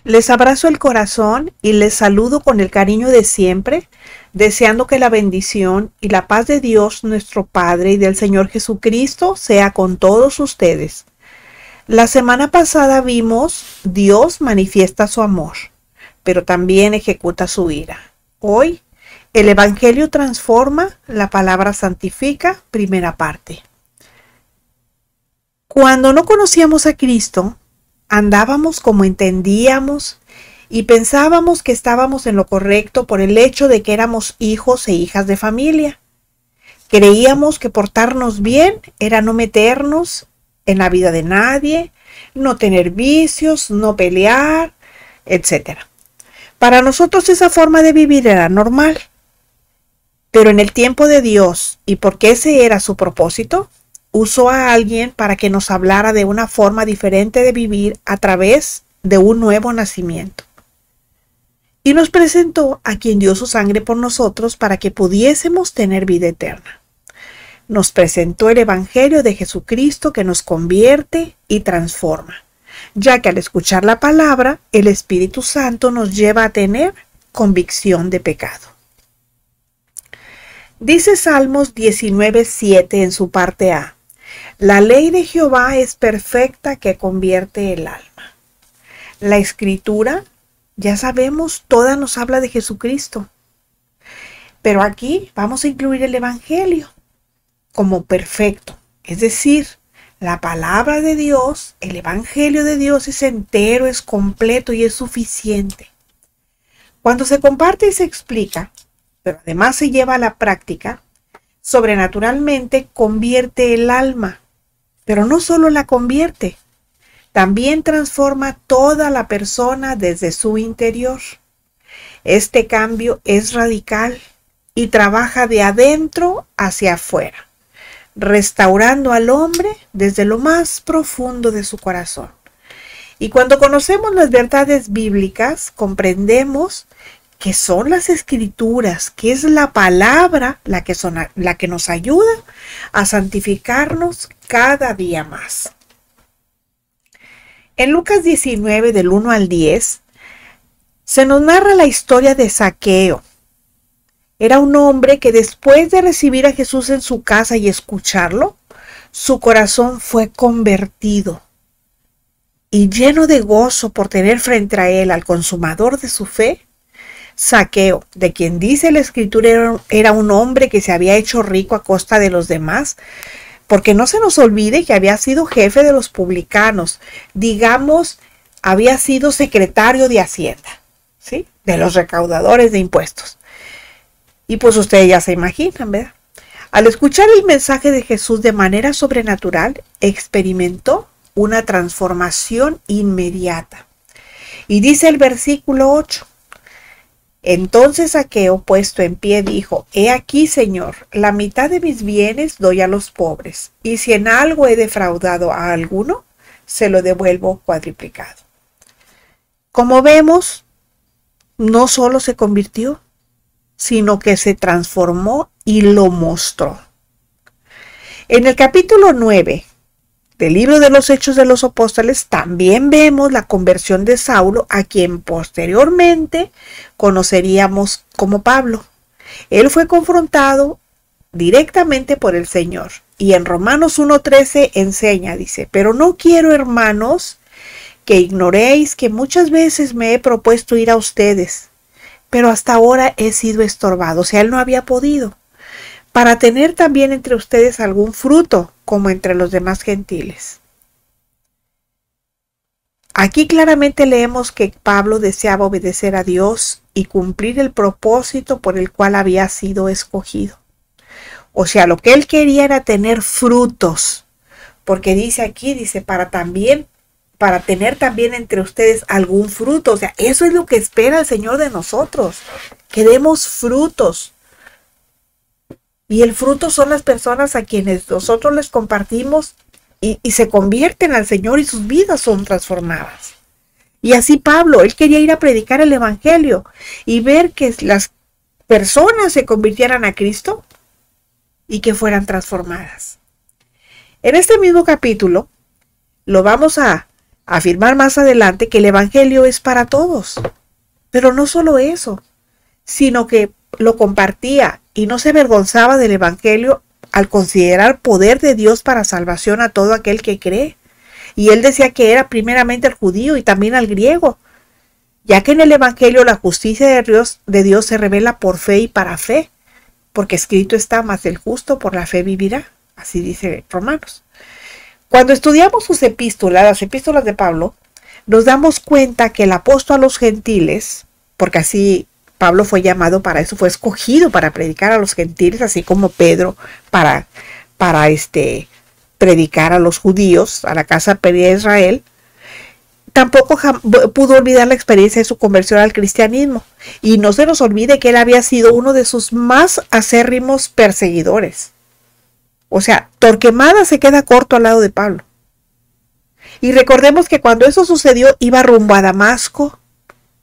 Les abrazo el corazón y les saludo con el cariño de siempre, deseando que la bendición y la paz de Dios nuestro Padre y del Señor Jesucristo sea con todos ustedes. La semana pasada vimos Dios manifiesta su amor, pero también ejecuta su ira. Hoy, el Evangelio transforma, la palabra santifica, primera parte. Cuando no conocíamos a Cristo, andábamos como entendíamos y pensábamos que estábamos en lo correcto por el hecho de que éramos hijos e hijas de familia. Creíamos que portarnos bien era no meternos en la vida de nadie, no tener vicios, no pelear, etc. Para nosotros esa forma de vivir era normal. Pero en el tiempo de Dios, y porque ese era su propósito, usó a alguien para que nos hablara de una forma diferente de vivir a través de un nuevo nacimiento. Y nos presentó a quien dio su sangre por nosotros para que pudiésemos tener vida eterna. Nos presentó el Evangelio de Jesucristo que nos convierte y transforma, ya que al escuchar la palabra, el Espíritu Santo nos lleva a tener convicción de pecado. Dice Salmos 19:7 en su parte A: la ley de Jehová es perfecta que convierte el alma. La Escritura, ya sabemos, toda nos habla de Jesucristo. Pero aquí vamos a incluir el Evangelio como perfecto. Es decir, la palabra de Dios, el Evangelio de Dios es entero, es completo y es suficiente. Cuando se comparte y se explica, pero además se lleva a la práctica, sobrenaturalmente convierte el alma. Pero no solo la convierte, también transforma toda la persona desde su interior. Este cambio es radical y trabaja de adentro hacia afuera, restaurando al hombre desde lo más profundo de su corazón. Y cuando conocemos las verdades bíblicas, comprendemos que son las Escrituras, que es la palabra la que nos ayuda a santificarnos cada día más. En Lucas 19, del 1 al 10, se nos narra la historia de Zaqueo. Era un hombre que después de recibir a Jesús en su casa y escucharlo, su corazón fue convertido. Y lleno de gozo por tener frente a él al consumador de su fe, Zaqueo, de quien dice la Escritura era un hombre que se había hecho rico a costa de los demás, porque no se nos olvide que había sido jefe de los publicanos, digamos, había sido secretario de Hacienda, ¿sí? De los recaudadores de impuestos. Y pues ustedes ya se imaginan, ¿verdad? Al escuchar el mensaje de Jesús de manera sobrenatural, experimentó una transformación inmediata. Y dice el versículo 8. Entonces Zaqueo, puesto en pie, dijo: He aquí, Señor, la mitad de mis bienes doy a los pobres, y si en algo he defraudado a alguno, se lo devuelvo cuadriplicado. Como vemos, no solo se convirtió, sino que se transformó y lo mostró. En el capítulo 9 del libro de los Hechos de los Apóstoles también vemos la conversión de Saulo, a quien posteriormente conoceríamos como Pablo. Él fue confrontado directamente por el Señor. Y en Romanos 1:13 enseña, dice: pero no quiero, hermanos, que ignoréis que muchas veces me he propuesto ir a ustedes, pero hasta ahora he sido estorbado. O sea, él no había podido, para tener también entre ustedes algún fruto, como entre los demás gentiles. Aquí claramente leemos que Pablo deseaba obedecer a Dios y cumplir el propósito por el cual había sido escogido. O sea, lo que él quería era tener frutos, porque dice aquí, dice, para tener también entre ustedes algún fruto. O sea, eso es lo que espera el Señor de nosotros, que demos frutos. Y el fruto son las personas a quienes nosotros les compartimos y se convierten al Señor y sus vidas son transformadas. Y así Pablo, él quería ir a predicar el Evangelio y ver que las personas se convirtieran a Cristo y que fueran transformadas. En este mismo capítulo lo vamos a afirmar más adelante que el Evangelio es para todos. Pero no solo eso, sino que lo compartía y no se avergonzaba del Evangelio al considerar poder de Dios para salvación a todo aquel que cree. Y él decía que era primeramente al judío y también al griego, ya que en el Evangelio la justicia de Dios se revela por fe y para fe, porque escrito está: mas el justo por la fe vivirá. Así dice Romanos. Cuando estudiamos sus epístolas, las epístolas de Pablo, nos damos cuenta que el apóstol a los gentiles, porque así Pablo fue llamado para eso, fue escogido para predicar a los gentiles, así como Pedro para predicar a los judíos, a la casa pequeña de Israel. Tampoco pudo olvidar la experiencia de su conversión al cristianismo. Y no se nos olvide que él había sido uno de sus más acérrimos perseguidores. O sea, Torquemada se queda corto al lado de Pablo. Y recordemos que cuando eso sucedió, iba rumbo a Damasco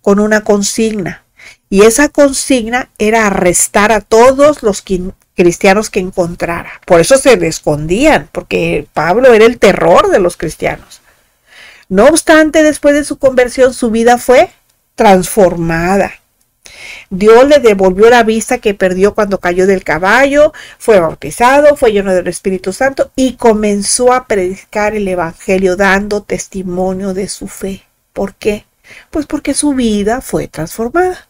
con una consigna. Y esa consigna era arrestar a todos los cristianos que encontrara. Por eso se le escondían, porque Pablo era el terror de los cristianos. No obstante, después de su conversión, su vida fue transformada. Dios le devolvió la vista que perdió cuando cayó del caballo, fue bautizado, fue lleno del Espíritu Santo y comenzó a predicar el Evangelio dando testimonio de su fe. ¿Por qué? Pues porque su vida fue transformada.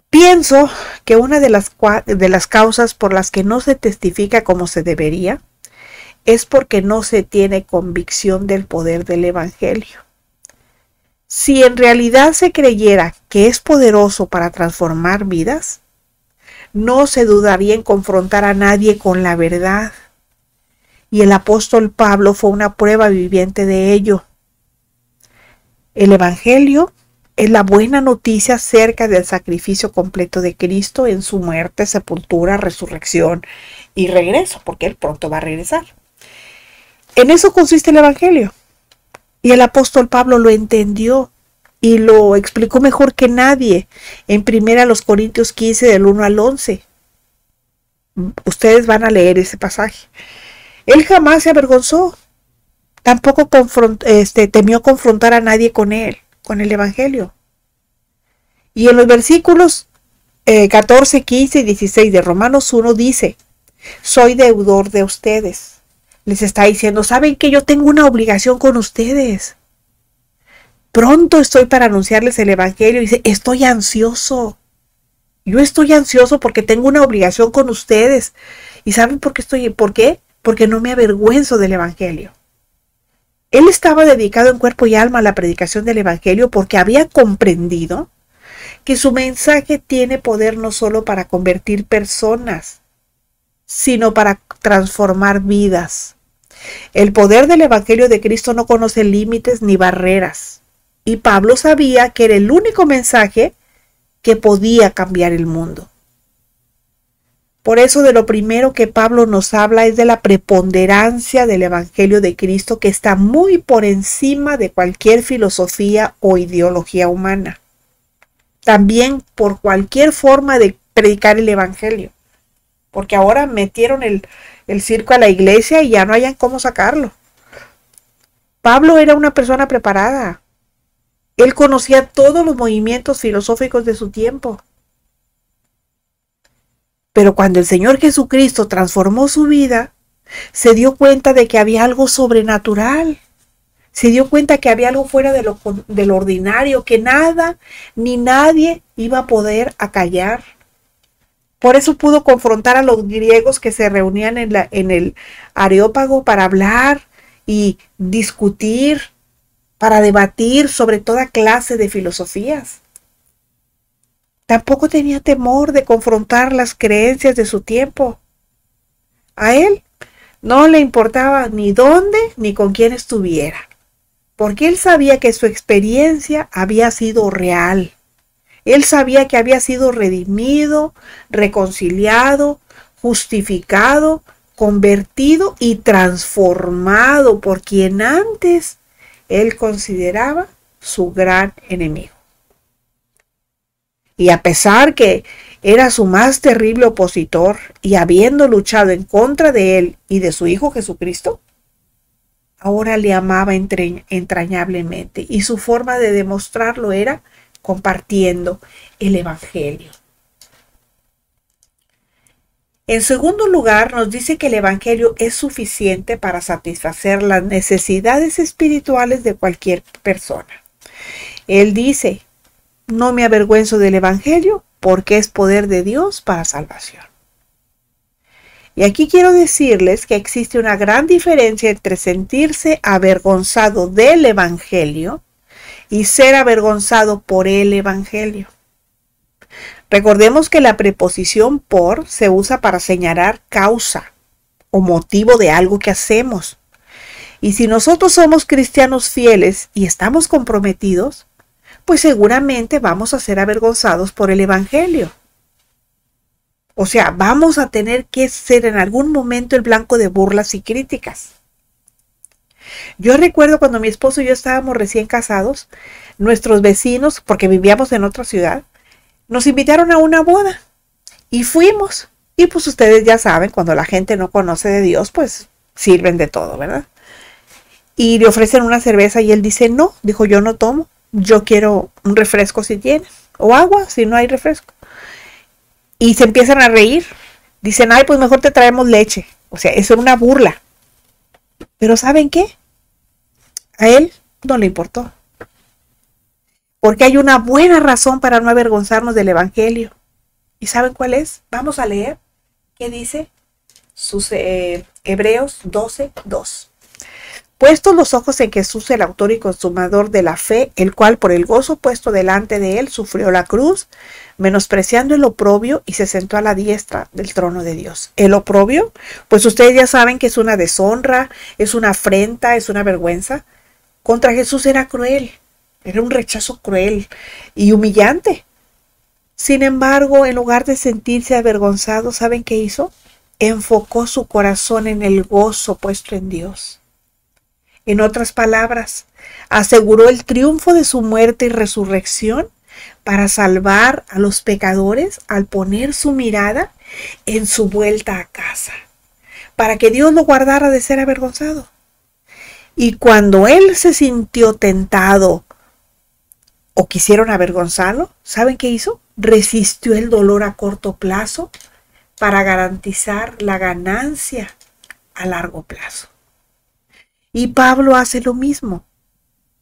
Pienso que una de las causas por las que no se testifica como se debería es porque no se tiene convicción del poder del Evangelio. Si en realidad se creyera que es poderoso para transformar vidas, no se dudaría en confrontar a nadie con la verdad. Y el apóstol Pablo fue una prueba viviente de ello. El Evangelio es la buena noticia acerca del sacrificio completo de Cristo en su muerte, sepultura, resurrección y regreso, porque Él pronto va a regresar. En eso consiste el Evangelio. Y el apóstol Pablo lo entendió y lo explicó mejor que nadie en 1 Corintios 15, del 1 al 11. Ustedes van a leer ese pasaje. Él jamás se avergonzó. Tampoco temió confrontar a nadie con él, con el Evangelio. Y en los versículos 14, 15 y 16 de Romanos 1 dice: soy deudor de ustedes. Les está diciendo, ¿saben que yo tengo una obligación con ustedes? Pronto estoy para anunciarles el Evangelio. Dice, estoy ansioso. Yo estoy ansioso porque tengo una obligación con ustedes. ¿Y saben por qué? Porque no me avergüenzo del Evangelio. Él estaba dedicado en cuerpo y alma a la predicación del Evangelio porque había comprendido que su mensaje tiene poder no solo para convertir personas, sino para transformar vidas. El poder del Evangelio de Cristo no conoce límites ni barreras. Y Pablo sabía que era el único mensaje que podía cambiar el mundo. Por eso de lo primero que Pablo nos habla es de la preponderancia del Evangelio de Cristo, que está muy por encima de cualquier filosofía o ideología humana. También por cualquier forma de predicar el Evangelio. Porque ahora metieron el circo a la iglesia y ya no hayan cómo sacarlo. Pablo era una persona preparada. Él conocía todos los movimientos filosóficos de su tiempo. Pero cuando el Señor Jesucristo transformó su vida, se dio cuenta de que había algo sobrenatural. Se dio cuenta que había algo fuera de lo ordinario, que nada ni nadie iba a poder acallar. Por eso pudo confrontar a los griegos que se reunían en el Areópago para hablar y discutir, para debatir sobre toda clase de filosofías. Tampoco tenía temor de confrontar las creencias de su tiempo. A él no le importaba ni dónde ni con quién estuviera, porque él sabía que su experiencia había sido real. Él sabía que había sido redimido, reconciliado, justificado, convertido y transformado por quien antes él consideraba su gran enemigo. Y a pesar que era su más terrible opositor y habiendo luchado en contra de él y de su Hijo Jesucristo, ahora le amaba entrañablemente y su forma de demostrarlo era compartiendo el Evangelio. En segundo lugar, nos dice que el Evangelio es suficiente para satisfacer las necesidades espirituales de cualquier persona. Él dice, no me avergüenzo del Evangelio porque es poder de Dios para salvación. Y aquí quiero decirles que existe una gran diferencia entre sentirse avergonzado del Evangelio y ser avergonzado por el Evangelio. Recordemos que la preposición por se usa para señalar causa o motivo de algo que hacemos. Y si nosotros somos cristianos fieles y estamos comprometidos, pues seguramente vamos a ser avergonzados por el Evangelio. O sea, vamos a tener que ser en algún momento el blanco de burlas y críticas. Yo recuerdo cuando mi esposo y yo estábamos recién casados, nuestros vecinos, porque vivíamos en otra ciudad, nos invitaron a una boda y fuimos. Y pues ustedes ya saben, cuando la gente no conoce de Dios, pues sirven de todo, ¿verdad? Y le ofrecen una cerveza y él dice, no, dijo, yo no tomo, yo quiero un refresco si tiene, o agua si no hay refresco. Y se empiezan a reír. Dicen, ay, pues mejor te traemos leche. O sea, eso era una burla. Pero ¿saben qué? A él no le importó. Porque hay una buena razón para no avergonzarnos del Evangelio. ¿Y saben cuál es? Vamos a leer qué dice Hebreos 12:2. Puestos los ojos en Jesús, el autor y consumador de la fe, el cual por el gozo puesto delante de él sufrió la cruz, menospreciando el oprobio, y se sentó a la diestra del trono de Dios. El oprobio, pues ustedes ya saben que es una deshonra, es una afrenta, es una vergüenza. Contra Jesús era cruel, era un rechazo cruel y humillante. Sin embargo, en lugar de sentirse avergonzado, ¿saben qué hizo? Enfocó su corazón en el gozo puesto en Dios. En otras palabras, aseguró el triunfo de su muerte y resurrección para salvar a los pecadores al poner su mirada en su vuelta a casa, para que Dios lo guardara de ser avergonzado. Y cuando él se sintió tentado o quisieron avergonzarlo, ¿saben qué hizo? Resistió el dolor a corto plazo para garantizar la ganancia a largo plazo. Y Pablo hace lo mismo.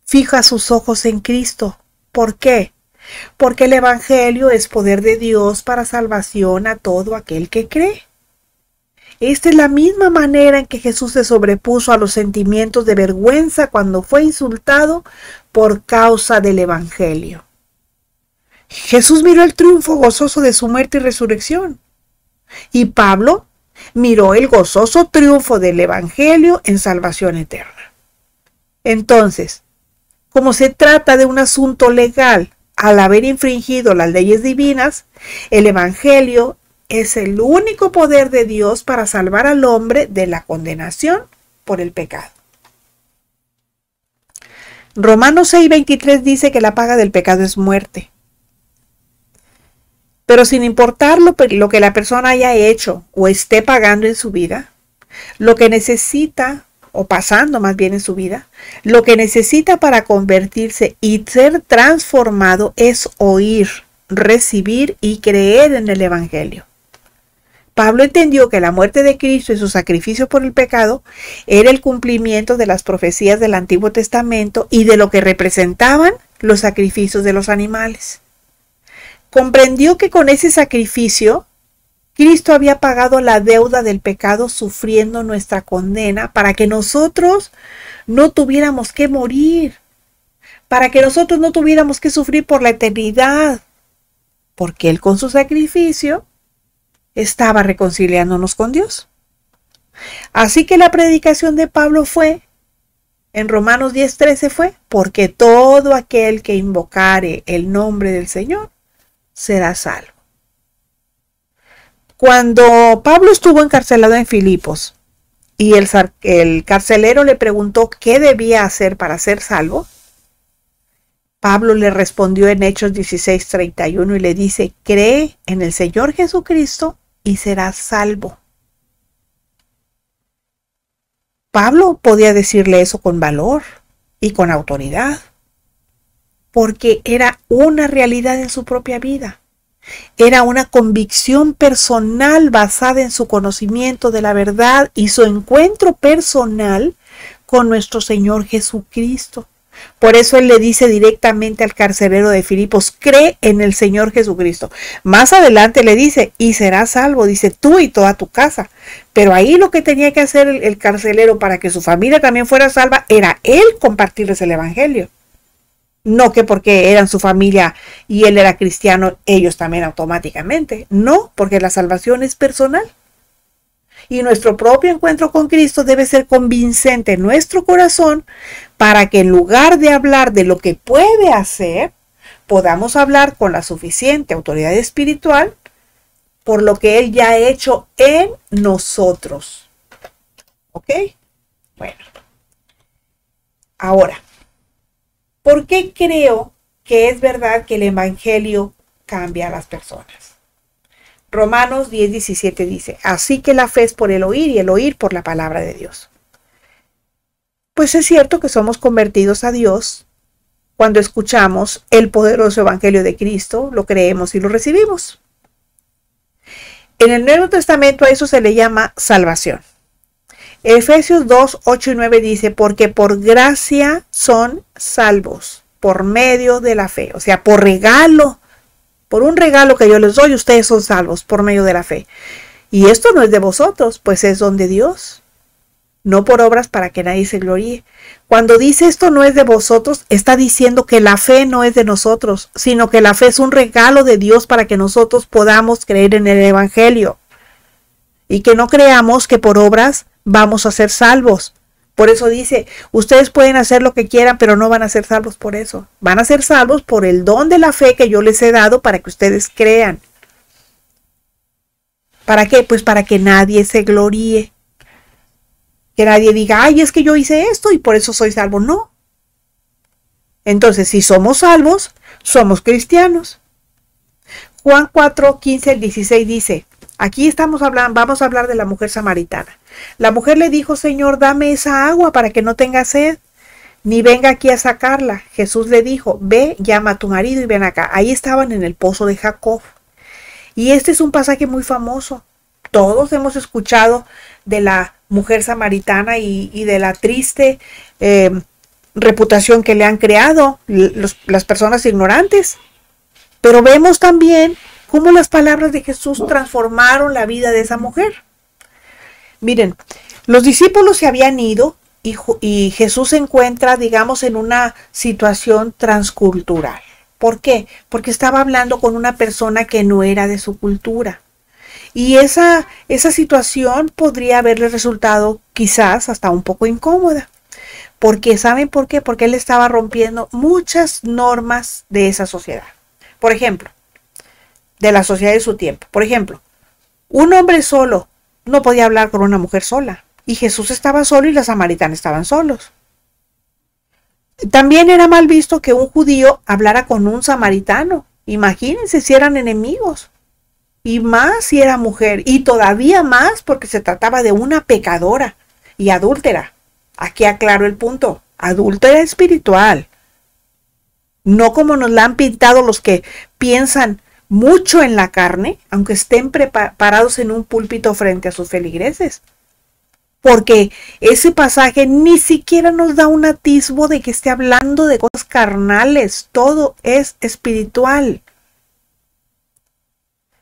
Fija sus ojos en Cristo. ¿Por qué? Porque el Evangelio es poder de Dios para salvación a todo aquel que cree. Esta es la misma manera en que Jesús se sobrepuso a los sentimientos de vergüenza cuando fue insultado por causa del Evangelio. Jesús miró el triunfo gozoso de su muerte y resurrección. Y Pablo miró el gozoso triunfo del Evangelio en salvación eterna. Entonces, como se trata de un asunto legal, al haber infringido las leyes divinas, el Evangelio es el único poder de Dios para salvar al hombre de la condenación por el pecado. Romanos 6:23 dice que la paga del pecado es muerte. Pero sin importar lo que la persona haya hecho o esté pagando en su vida, lo que necesita, o pasando más bien en su vida, lo que necesita para convertirse y ser transformado es oír, recibir y creer en el Evangelio. Pablo entendió que la muerte de Cristo y su sacrificio por el pecado era el cumplimiento de las profecías del Antiguo Testamento y de lo que representaban los sacrificios de los animales. Comprendió que con ese sacrificio Cristo había pagado la deuda del pecado sufriendo nuestra condena para que nosotros no tuviéramos que morir, para que nosotros no tuviéramos que sufrir por la eternidad, porque Él con su sacrificio estaba reconciliándonos con Dios. Así que la predicación de Pablo fue, en Romanos 10:13 fue, porque todo aquel que invocare el nombre del Señor será salvo. Cuando Pablo estuvo encarcelado en Filipos y el carcelero le preguntó qué debía hacer para ser salvo, Pablo le respondió en Hechos 16:31 y le dice, cree en el Señor Jesucristo y serás salvo. Pablo podía decirle eso con valor y con autoridad, porque era una realidad en su propia vida. Era una convicción personal basada en su conocimiento de la verdad y su encuentro personal con nuestro Señor Jesucristo. Por eso él le dice directamente al carcelero de Filipos, cree en el Señor Jesucristo. Más adelante le dice, y serás salvo, dice, tú y toda tu casa. Pero ahí lo que tenía que hacer el carcelero para que su familia también fuera salva, era él compartirles el evangelio. No que porque eran su familia y él era cristiano, ellos también automáticamente. No, porque la salvación es personal. Y nuestro propio encuentro con Cristo debe ser convincente en nuestro corazón para que en lugar de hablar de lo que puede hacer, podamos hablar con la suficiente autoridad espiritual por lo que Él ya ha hecho en nosotros. ¿Ok? Bueno. Ahora, ¿por qué creo que es verdad que el Evangelio cambia a las personas? Romanos 10:17 dice, así que la fe es por el oír y el oír por la palabra de Dios. Pues es cierto que somos convertidos a Dios cuando escuchamos el poderoso Evangelio de Cristo, lo creemos y lo recibimos. En el Nuevo Testamento a eso se le llama salvación. Efesios 2:8 y 9 dice, porque por gracia son salvos, por medio de la fe, o sea, por regalo. Por un regalo que yo les doy, ustedes son salvos por medio de la fe. Y esto no es de vosotros, pues es don de Dios. No por obras para que nadie se gloríe. Cuando dice esto no es de vosotros, está diciendo que la fe no es de nosotros, sino que la fe es un regalo de Dios para que nosotros podamos creer en el Evangelio. Y que no creamos que por obras vamos a ser salvos. Por eso dice, ustedes pueden hacer lo que quieran, pero no van a ser salvos por eso. Van a ser salvos por el don de la fe que yo les he dado para que ustedes crean. ¿Para qué? Pues para que nadie se gloríe. Que nadie diga, ay, es que yo hice esto y por eso soy salvo. No. Entonces, si somos salvos, somos cristianos. Juan 4:15-16 dice, aquí vamos a hablar de la mujer samaritana. La mujer le dijo, Señor, dame esa agua para que no tenga sed, ni venga aquí a sacarla. Jesús le dijo, ve, llama a tu marido y ven acá. Ahí estaban en el pozo de Jacob. Y este es un pasaje muy famoso. Todos hemos escuchado de la mujer samaritana y de la triste reputación que le han creado las personas ignorantes. Pero vemos también cómo las palabras de Jesús transformaron la vida de esa mujer. Miren, los discípulos se habían ido y Jesús se encuentra, digamos, en una situación transcultural. ¿Por qué? Porque estaba hablando con una persona que no era de su cultura. Y esa situación podría haberle resultado quizás hasta un poco incómoda. Porque, ¿saben por qué? Porque él estaba rompiendo muchas normas de esa sociedad. Por ejemplo, de la sociedad de su tiempo. Por ejemplo, un hombre solo no podía hablar con una mujer sola. Y Jesús estaba solo y los samaritanos estaban solos. También era mal visto que un judío hablara con un samaritano. Imagínense si eran enemigos. Y más si era mujer. Y todavía más porque se trataba de una pecadora y adúltera. Aquí aclaro el punto. Adúltera espiritual. No como nos la han pintado los que piensan mucho en la carne, aunque estén parados en un púlpito frente a sus feligreses. Porque ese pasaje ni siquiera nos da un atisbo de que esté hablando de cosas carnales. Todo es espiritual.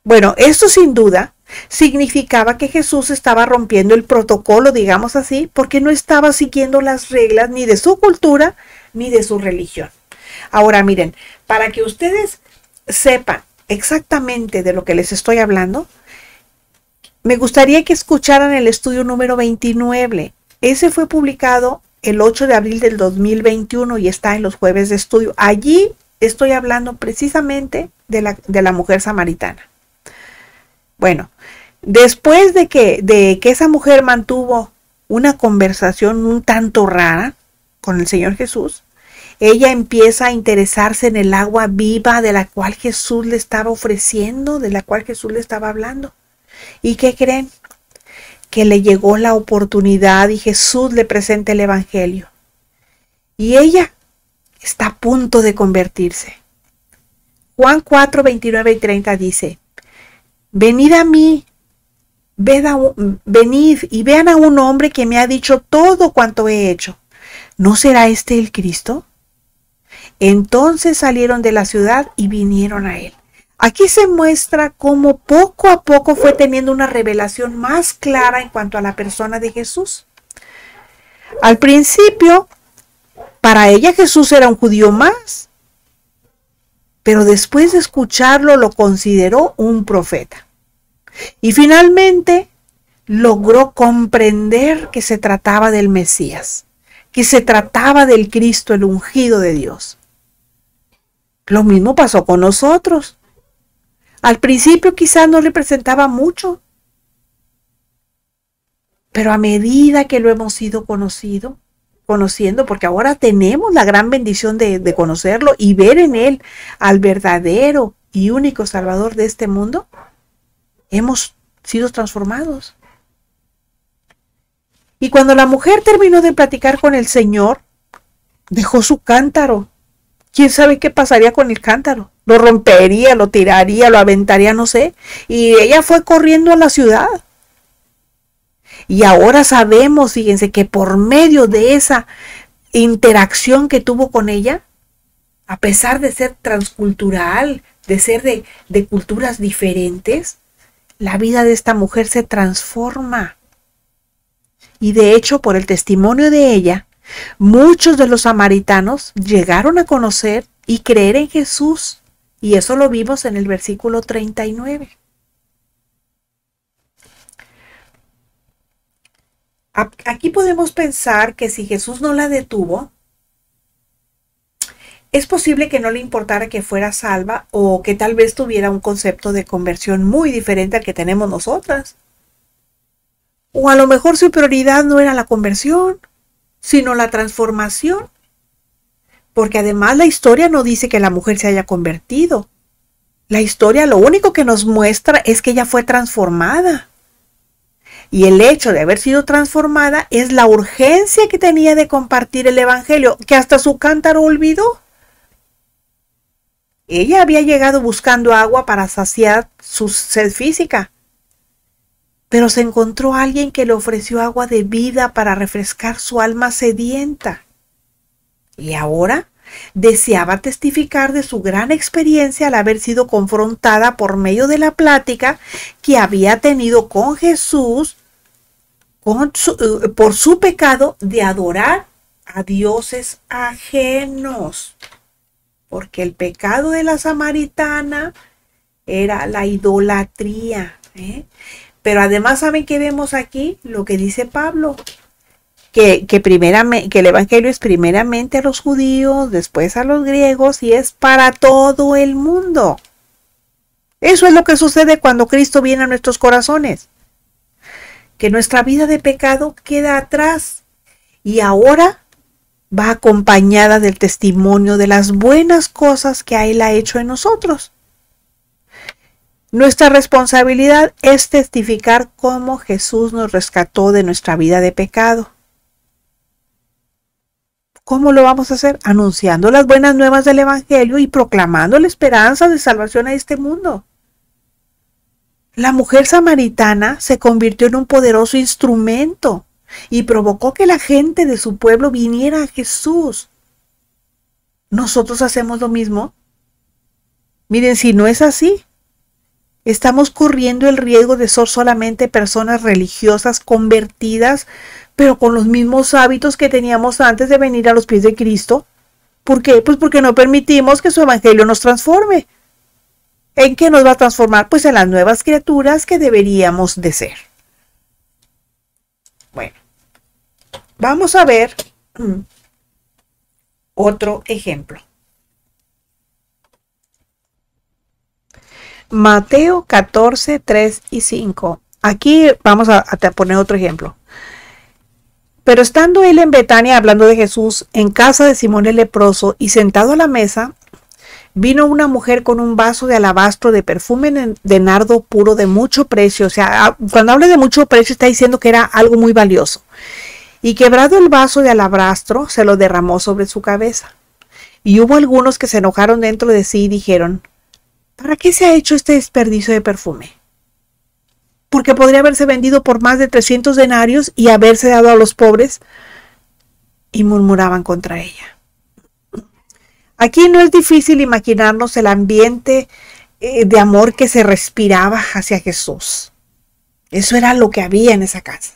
Bueno, esto sin duda significaba que Jesús estaba rompiendo el protocolo, digamos así, porque no estaba siguiendo las reglas ni de su cultura ni de su religión. Ahora miren, para que ustedes sepan exactamente de lo que les estoy hablando, me gustaría que escucharan el estudio número 29. Ese fue publicado el 8 de abril del 2021 y está en los jueves de estudio. Allí estoy hablando precisamente de la mujer samaritana. Bueno, después de que esa mujer mantuvo una conversación un tanto rara con el Señor Jesús, ella empieza a interesarse en el agua viva de la cual Jesús le estaba ofreciendo, de la cual Jesús le estaba hablando. ¿Y qué creen? que le llegó la oportunidad y Jesús le presenta el Evangelio. Y ella está a punto de convertirse. Juan 4, 29 y 30 dice: venid a mí, venid y vean a un hombre que me ha dicho todo cuanto he hecho. ¿No será este el Cristo? Entonces salieron de la ciudad y vinieron a él. Aquí se muestra cómo poco a poco fue teniendo una revelación más clara en cuanto a la persona de Jesús. Al principio, para ella Jesús era un judío más, pero después de escucharlo lo consideró un profeta. Y finalmente logró comprender que se trataba del Mesías, que se trataba del Cristo, el ungido de Dios. Lo mismo pasó con nosotros. Al principio quizás no representaba mucho, pero a medida que lo hemos ido conociendo, porque ahora tenemos la gran bendición de conocerlo y ver en él al verdadero y único Salvador de este mundo, hemos sido transformados. Y cuando la mujer terminó de platicar con el Señor, dejó su cántaro. ¿Quién sabe qué pasaría con el cántaro? Lo rompería, lo tiraría, lo aventaría, no sé. Y ella fue corriendo a la ciudad. Y ahora sabemos, fíjense, que por medio de esa interacción que tuvo con ella, a pesar de ser transcultural, de ser de culturas diferentes, la vida de esta mujer se transforma. Y de hecho, por el testimonio de ella, muchos de los samaritanos llegaron a conocer y creer en Jesús. Y eso lo vimos en el versículo 39. Aquí podemos pensar que si Jesús no la detuvo, es posible que no le importara que fuera salva o que tal vez tuviera un concepto de conversión muy diferente al que tenemos nosotras. O a lo mejor su prioridad no era la conversión, sino la transformación. Porque además la historia no dice que la mujer se haya convertido. La historia lo único que nos muestra es que ella fue transformada. Y el hecho de haber sido transformada es la urgencia que tenía de compartir el Evangelio, que hasta su cántaro olvidó. Ella había llegado buscando agua para saciar su sed física, pero se encontró a alguien que le ofreció agua de vida para refrescar su alma sedienta. Y ahora deseaba testificar de su gran experiencia al haber sido confrontada por medio de la plática que había tenido con Jesús por su pecado de adorar a dioses ajenos. Porque el pecado de la samaritana era la idolatría. Pero además, ¿saben qué vemos aquí? Lo que dice Pablo. Que el Evangelio es primeramente a los judíos, después a los griegos y es para todo el mundo. Eso es lo que sucede cuando Cristo viene a nuestros corazones. Que nuestra vida de pecado queda atrás y ahora va acompañada del testimonio de las buenas cosas que Él ha hecho en nosotros. Nuestra responsabilidad es testificar cómo Jesús nos rescató de nuestra vida de pecado. ¿Cómo lo vamos a hacer? Anunciando las buenas nuevas del Evangelio y proclamando la esperanza de salvación a este mundo. La mujer samaritana se convirtió en un poderoso instrumento y provocó que la gente de su pueblo viniera a Jesús. ¿Nosotros hacemos lo mismo? Miren, si no es así, estamos corriendo el riesgo de ser solamente personas religiosas convertidas, pero con los mismos hábitos que teníamos antes de venir a los pies de Cristo. ¿Por qué? Pues porque no permitimos que su evangelio nos transforme. ¿En qué nos va a transformar? Pues en las nuevas criaturas que deberíamos de ser. Bueno, vamos a ver otro ejemplo. Mateo 14, 3 y 5. Aquí vamos a poner otro ejemplo. Pero estando él en Betania hablando de Jesús en casa de Simón el leproso y sentado a la mesa, vino una mujer con un vaso de alabastro de perfume de nardo puro de mucho precio. O sea, cuando habla de mucho precio está diciendo que era algo muy valioso. Y quebrado el vaso de alabastro, se lo derramó sobre su cabeza. Y hubo algunos que se enojaron dentro de sí y dijeron: ¿para qué se ha hecho este desperdicio de perfume? Porque podría haberse vendido por más de 300 denarios y haberse dado a los pobres. Y murmuraban contra ella. Aquí no es difícil imaginarnos el ambiente de amor que se respiraba hacia Jesús. Eso era lo que había en esa casa.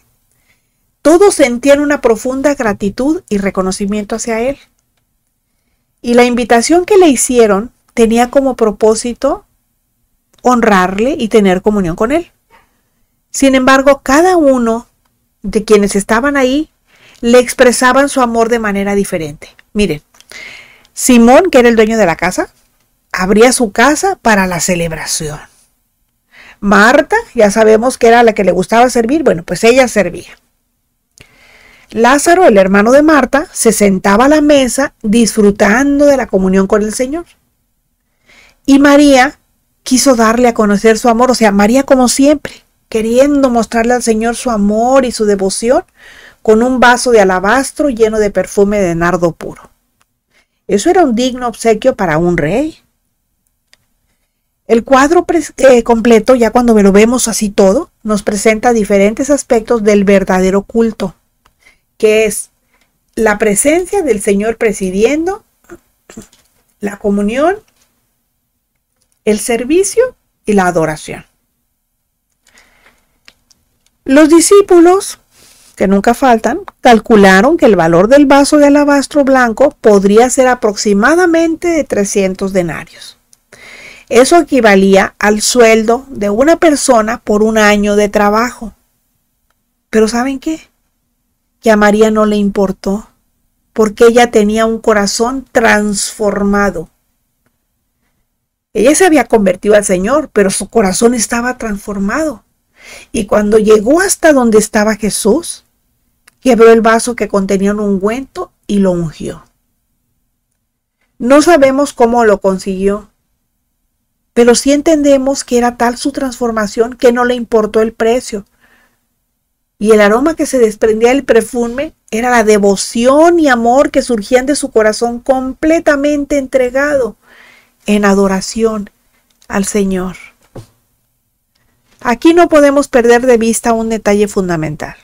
Todos sentían una profunda gratitud y reconocimiento hacia él. Y la invitación que le hicieron tenía como propósito honrarle y tener comunión con él. Sin embargo, cada uno de quienes estaban ahí le expresaban su amor de manera diferente. Miren, Simón, que era el dueño de la casa, abría su casa para la celebración. Marta, ya sabemos que era la que le gustaba servir, bueno, pues ella servía. Lázaro, el hermano de Marta, se sentaba a la mesa disfrutando de la comunión con el Señor. Y María quiso darle a conocer su amor, o sea, María como siempre, queriendo mostrarle al Señor su amor y su devoción con un vaso de alabastro lleno de perfume de nardo puro. Eso era un digno obsequio para un rey. El cuadro completo, ya cuando lo vemos así todo, nos presenta diferentes aspectos del verdadero culto, que es la presencia del Señor presidiendo, la comunión, el servicio y la adoración. Los discípulos, que nunca faltan, calcularon que el valor del vaso de alabastro blanco podría ser aproximadamente de 300 denarios. Eso equivalía al sueldo de una persona por un año de trabajo. Pero ¿saben qué? Que a María no le importó, porque ella tenía un corazón transformado. Ella se había convertido al Señor, pero su corazón estaba transformado. Y cuando llegó hasta donde estaba Jesús, quebró el vaso que contenía un ungüento y lo ungió. No sabemos cómo lo consiguió, pero sí entendemos que era tal su transformación que no le importó el precio. Y el aroma que se desprendía del perfume era la devoción y amor que surgían de su corazón completamente entregado en adoración al Señor. Aquí no podemos perder de vista un detalle fundamental.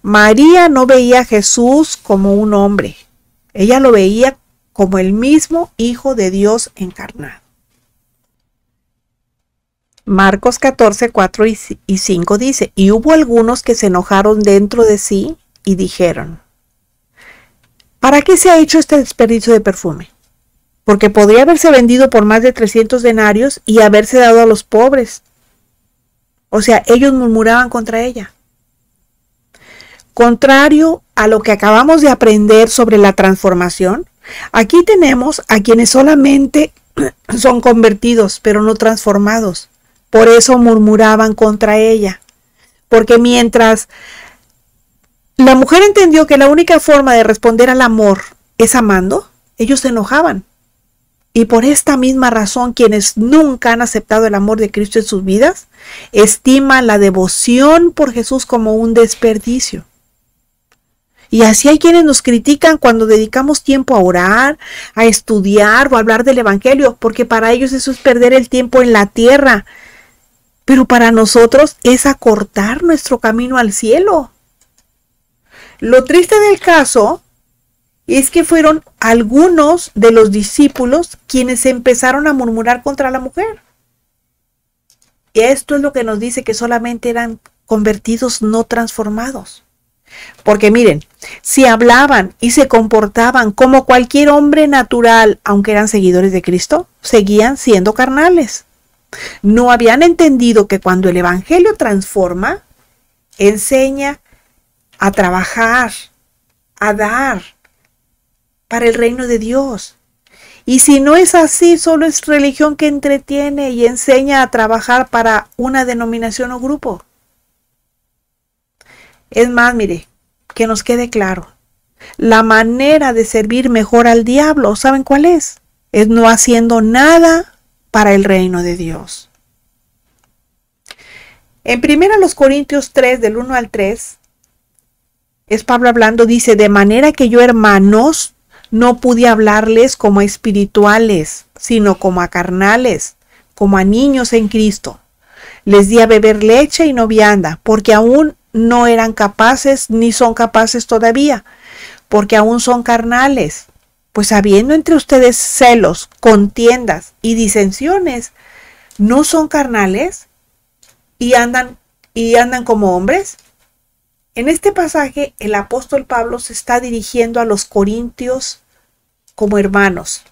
María no veía a Jesús como un hombre. Ella lo veía como el mismo Hijo de Dios encarnado. Marcos 14, 4 y 5 dice: y hubo algunos que se enojaron dentro de sí y dijeron: ¿para qué se ha hecho este desperdicio de perfume? Porque podría haberse vendido por más de 300 denarios y haberse dado a los pobres. O sea, ellos murmuraban contra ella. Contrario a lo que acabamos de aprender sobre la transformación, aquí tenemos a quienes solamente son convertidos, pero no transformados. Por eso murmuraban contra ella. Porque mientras la mujer entendió que la única forma de responder al amor es amando, ellos se enojaban. Y por esta misma razón, quienes nunca han aceptado el amor de Cristo en sus vidas, estiman la devoción por Jesús como un desperdicio. Y así hay quienes nos critican cuando dedicamos tiempo a orar, a estudiar o a hablar del Evangelio, porque para ellos eso es perder el tiempo en la tierra. Pero para nosotros es acortar nuestro camino al cielo. Lo triste del caso es que fueron algunos de los discípulos quienes empezaron a murmurar contra la mujer. Y esto es lo que nos dice que solamente eran convertidos, no transformados. Porque miren, si hablaban y se comportaban como cualquier hombre natural, aunque eran seguidores de Cristo, seguían siendo carnales. No habían entendido que cuando el Evangelio transforma, enseña a trabajar, a dar para el reino de Dios. Y si no es así, solo es religión que entretiene y enseña a trabajar para una denominación o grupo. Es más, mire, que nos quede claro, la manera de servir mejor al diablo, ¿saben cuál es? es no haciendo nada para el reino de Dios. En 1 Corintios 3, del 1 al 3, es Pablo hablando, dice, de manera que yo, hermanos, no pude hablarles como a espirituales, sino como a carnales, como a niños en Cristo. Les di a beber leche y no vianda, porque aún no eran capaces, ni son capaces todavía, porque aún son carnales. Pues habiendo entre ustedes celos, contiendas y disensiones, ¿no son carnales y andan como hombres? En este pasaje, el apóstol Pablo se está dirigiendo a los corintios como hermanos.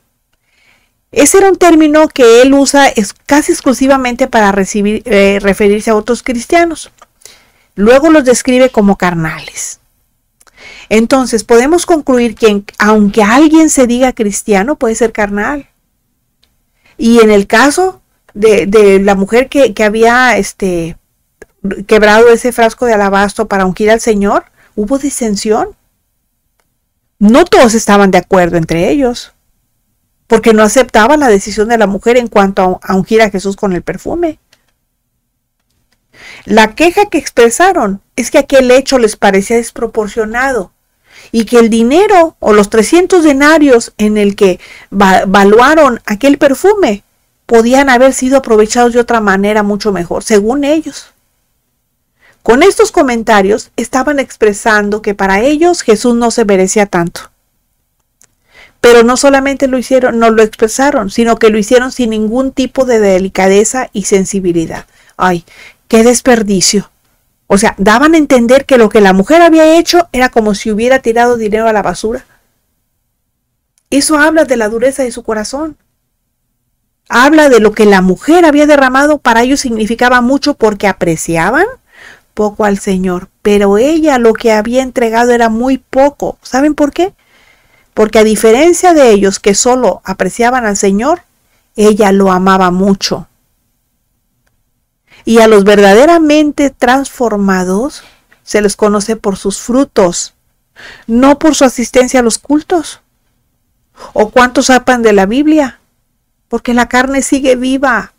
Ese era un término que él usa casi exclusivamente para referirse a otros cristianos. Luego los describe como carnales. Entonces, podemos concluir que aunque alguien se diga cristiano, puede ser carnal. Y en el caso de la mujer que había quebrado ese frasco de alabastro para ungir al Señor, hubo disensión. No todos estaban de acuerdo entre ellos, porque no aceptaban la decisión de la mujer en cuanto a ungir a Jesús con el perfume. La queja que expresaron es que aquel hecho les parecía desproporcionado y que el dinero o los 300 denarios en el que valuaron aquel perfume podían haber sido aprovechados de otra manera mucho mejor, según ellos. Con estos comentarios estaban expresando que para ellos Jesús no se merecía tanto. Pero no solamente lo hicieron, no lo expresaron, sino que lo hicieron sin ningún tipo de delicadeza y sensibilidad. ¡Ay, qué desperdicio! O sea, daban a entender que lo que la mujer había hecho era como si hubiera tirado dinero a la basura. Eso habla de la dureza de su corazón. Habla de lo que la mujer había derramado, para ellos significaba mucho porque apreciaban poco al Señor. Pero ella lo que había entregado era muy poco. ¿Saben por qué? Porque a diferencia de ellos que solo apreciaban al Señor, ella lo amaba mucho. Y a los verdaderamente transformados se les conoce por sus frutos, no por su asistencia a los cultos. ¿O cuántos saben de la Biblia? Porque la carne sigue viva.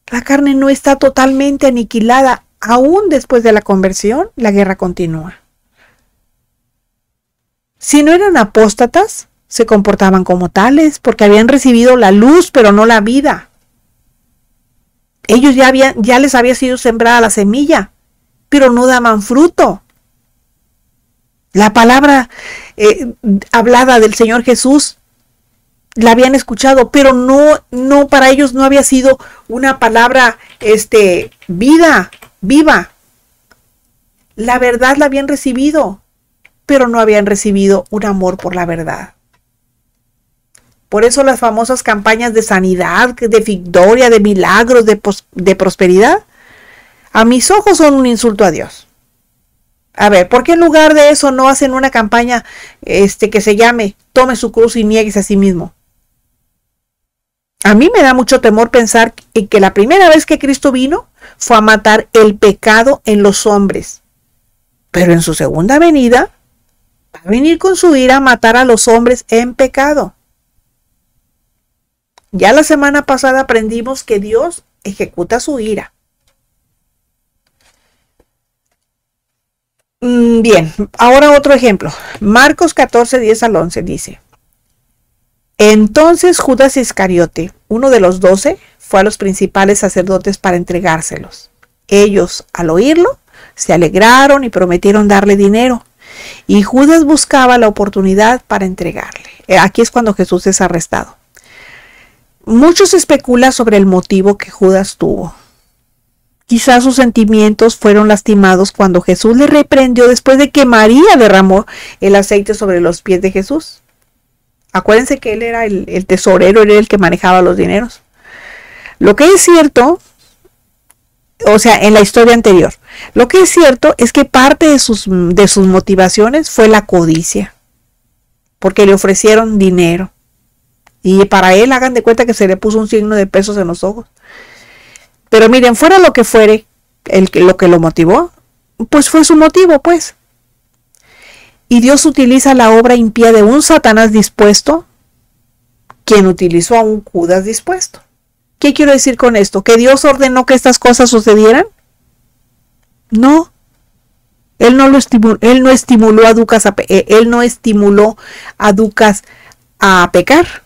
La carne no está totalmente aniquilada. Aún después de la conversión, la guerra continúa. Si no eran apóstatas, se comportaban como tales, porque habían recibido la luz, pero no la vida. Ellos ya les había sido sembrada la semilla, pero no daban fruto. La palabra hablada del Señor Jesús la habían escuchado, pero no para ellos no había sido una palabra viva. La verdad la habían recibido, pero no habían recibido un amor por la verdad. Por eso las famosas campañas de sanidad, de victoria, de milagros, de prosperidad, a mis ojos son un insulto a Dios. A ver, ¿por qué en lugar de eso no hacen una campaña que se llame Tome su cruz y nieguese a sí mismo? A mí me da mucho temor pensar en que la primera vez que Cristo vino fue a matar el pecado en los hombres. Pero en su segunda venida va a venir con su ira a matar a los hombres en pecado. Ya la semana pasada aprendimos que Dios ejecuta su ira. Bien, ahora otro ejemplo. Marcos 14, 10 al 11 dice: Entonces Judas Iscariote, uno de los 12, fue a los principales sacerdotes para entregárselos. Ellos, al oírlo, se alegraron y prometieron darle dinero. Y Judas buscaba la oportunidad para entregarle. Aquí es cuando Jesús es arrestado. Muchos especulan sobre el motivo que Judas tuvo. Quizás sus sentimientos fueron lastimados cuando Jesús le reprendió después de que María derramó el aceite sobre los pies de Jesús. Acuérdense que él era el tesorero, él era el que manejaba los dineros. Lo que es cierto, o sea, en la historia anterior, lo que es cierto es que parte de sus motivaciones fue la codicia, porque le ofrecieron dinero. Y para él, hagan de cuenta que se le puso un signo de pesos en los ojos. Pero miren, fuera lo que fuere, lo que lo motivó, pues fue su motivo, pues. Y Dios utiliza la obra impía de un Satanás dispuesto quien utilizó a un Judas dispuesto. ¿Qué quiero decir con esto? ¿Que Dios ordenó que estas cosas sucedieran? No. Él no estimuló a Lucas a pecar.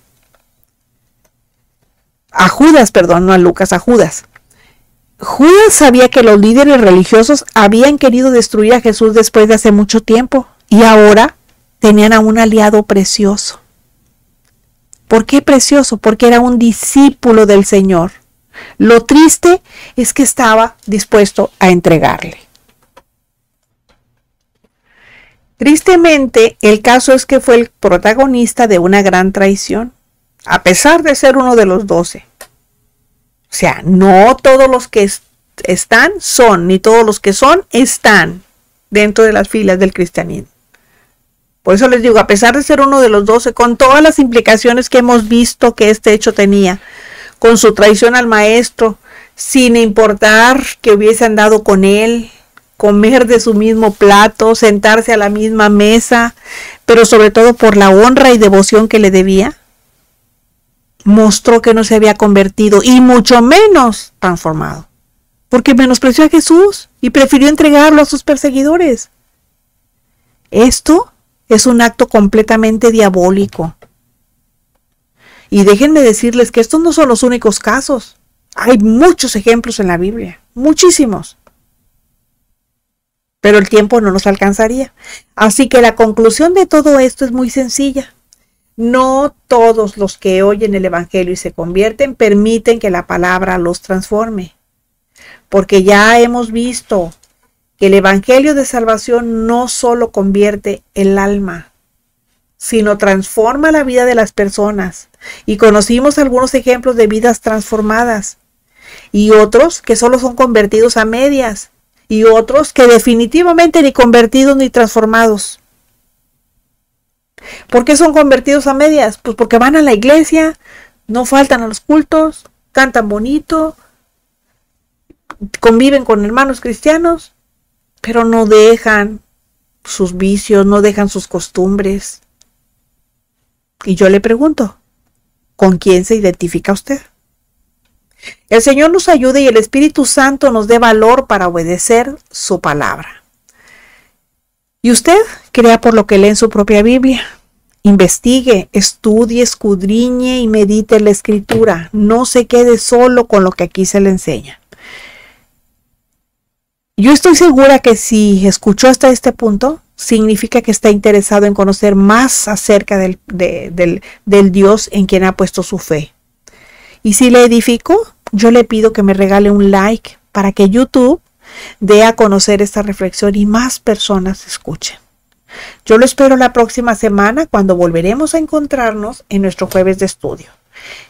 A Judas, perdón, no a Lucas, a Judas. Judas sabía que los líderes religiosos habían querido destruir a Jesús después de hace mucho tiempo y ahora tenían a un aliado precioso. ¿Por qué precioso? Porque era un discípulo del Señor. Lo triste es que estaba dispuesto a entregarle. Tristemente, el caso es que fue el protagonista de una gran traición, a pesar de ser uno de los 12. O sea, no todos los que están son, ni todos los que son están dentro de las filas del cristianismo. Por eso les digo, a pesar de ser uno de los 12, con todas las implicaciones que hemos visto que este hecho tenía, con su traición al maestro, sin importar que hubiese andado con él, comer de su mismo plato, sentarse a la misma mesa, pero sobre todo por la honra y devoción que le debía, mostró que no se había convertido y mucho menos transformado, porque menospreció a Jesús y prefirió entregarlo a sus perseguidores. Esto es un acto completamente diabólico. Y déjenme decirles que estos no son los únicos casos. Hay muchos ejemplos en la Biblia, muchísimos. Pero el tiempo no nos alcanzaría. Así que la conclusión de todo esto es muy sencilla. No todos los que oyen el Evangelio y se convierten permiten que la palabra los transforme. Porque ya hemos visto que el Evangelio de salvación no solo convierte el alma, sino transforma la vida de las personas. Y conocimos algunos ejemplos de vidas transformadas. Y otros que solo son convertidos a medias. Y otros que definitivamente ni convertidos ni transformados. ¿Por qué son convertidos a medias? Pues porque van a la iglesia, no faltan a los cultos, cantan bonito, conviven con hermanos cristianos, pero no dejan sus vicios, no dejan sus costumbres. Y yo le pregunto, ¿con quién se identifica usted? El Señor nos ayude y el Espíritu Santo nos dé valor para obedecer su palabra. Y usted crea por lo que lee en su propia Biblia. Investigue, estudie, escudriñe y medite la Escritura. No se quede solo con lo que aquí se le enseña. Yo estoy segura que si escuchó hasta este punto, significa que está interesado en conocer más acerca del Dios en quien ha puesto su fe. Y si le edificó, yo le pido que me regale un like para que YouTube dé a conocer esta reflexión y más personas escuchen. Yo lo espero la próxima semana cuando volveremos a encontrarnos en nuestro jueves de estudio.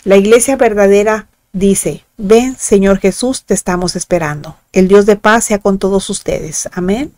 La Iglesia Verdadera dice, ven Señor Jesús, te estamos esperando. El Dios de paz sea con todos ustedes. Amén.